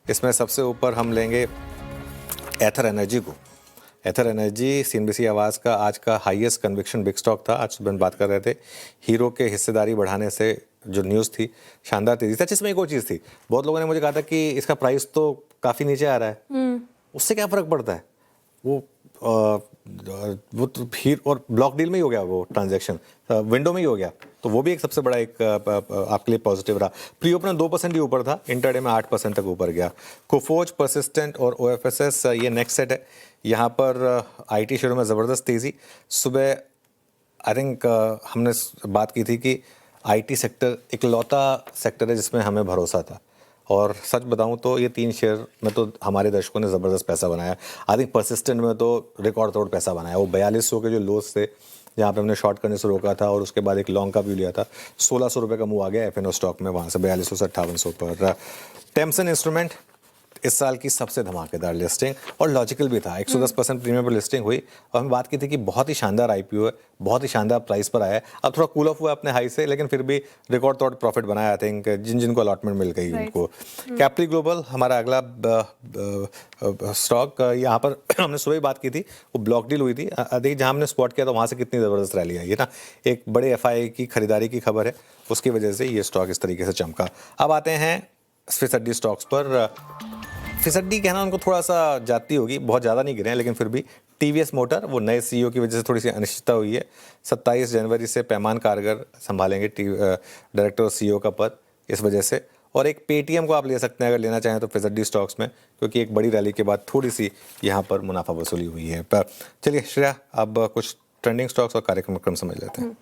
इसमें सबसे ऊपर हम लेंगे एथर एनर्जी को। एथर एनर्जी सीएनबीसी आवाज़ का आज का हाईएस्ट कन्विक्शन बिग स्टॉक था। आज सुबह बात कर रहे थे, हीरो के हिस्सेदारी बढ़ाने से जो न्यूज़ थी शानदार तेजी था। जिसमें एक और चीज़ थी, बहुत लोगों ने मुझे कहा था कि इसका प्राइस तो काफ़ी नीचे आ रहा है, उससे क्या फ़र्क पड़ता है, वो तो फिर और ब्लॉक डील में ही हो गया, वो ट्रांजैक्शन विंडो में ही हो गया, तो वो भी एक सबसे बड़ा एक आपके लिए पॉजिटिव रहा। प्री ओपन 2% ही ऊपर था, इंटरडे में 8% तक ऊपर गया। कोफोज, परसिस्टेंट और ओएफएसएस ये नेक्स्ट सेट है। यहाँ पर आईटी शेयरों में ज़बरदस्त तेज़ी। सुबह आई थिंक हमने बात की थी कि आईटी सेक्टर इकलौता सेक्टर है जिसमें हमें भरोसा था, और सच बताऊं तो ये 3 शेयर में तो हमारे दर्शकों ने ज़बरदस्त पैसा बनाया। आई थिंक परसिस्टेंट में तो रिकॉर्ड तोड़ पैसा बनाया। वो 4200 के जो लोस थे जहाँ पे हमने शॉर्ट करने से रोका था और उसके बाद एक लॉन्ग का व्यू लिया था, 1600 रुपये का मूव आ गया एफएनओ स्टॉक में, वहाँ से 4200 से 5800 पर। टेम्सन इंस्ट्रूमेंट इस साल की सबसे धमाकेदार लिस्टिंग, और लॉजिकल भी था। 110% प्रीमियम पर लिस्टिंग हुई, और हम बात की थी कि बहुत ही शानदार आईपीओ है, बहुत ही शानदार प्राइस पर आया है। अब थोड़ा कूल ऑफ हुआ अपने हाई से, लेकिन फिर भी रिकॉर्ड तोड़ प्रॉफिट बनाया। आई थिंक जिनको अलॉटमेंट मिल गई उनको। कैप्री ग्लोबल हमारा अगला स्टॉक, यहाँ पर हमने सुबह ही बात की थी, वो ब्लॉक डील हुई थी। देखिए जहाँ हमने स्पॉट किया था वहाँ से कितनी ज़बरदस्त रैली आई है ना, एक बड़े एफआई की खरीदारी की खबर है, उसकी वजह से ये स्टॉक इस तरीके से चमका। अब आते हैं फिसड्डी स्टॉक्स पर। फिसड्डी कहना उनको थोड़ा सा जाती होगी, बहुत ज़्यादा नहीं गिरे हैं, लेकिन फिर भी टीवीएस मोटर, वो नए सीईओ की वजह से थोड़ी सी अनिश्चितता हुई है। 27 जनवरी से पैमान कारगर संभालेंगे डायरेक्टर और सीईओ का पद, इस वजह से। और एक पेटीएम को आप ले सकते हैं अगर लेना चाहें तो फिसड्डी स्टॉक्स में, क्योंकि एक बड़ी रैली के बाद थोड़ी सी यहाँ पर मुनाफा वसूली हुई है। पर चलिए श्रेया, अब कुछ ट्रेंडिंग स्टॉक्स और कार्यक्रम समझ लेते हैं।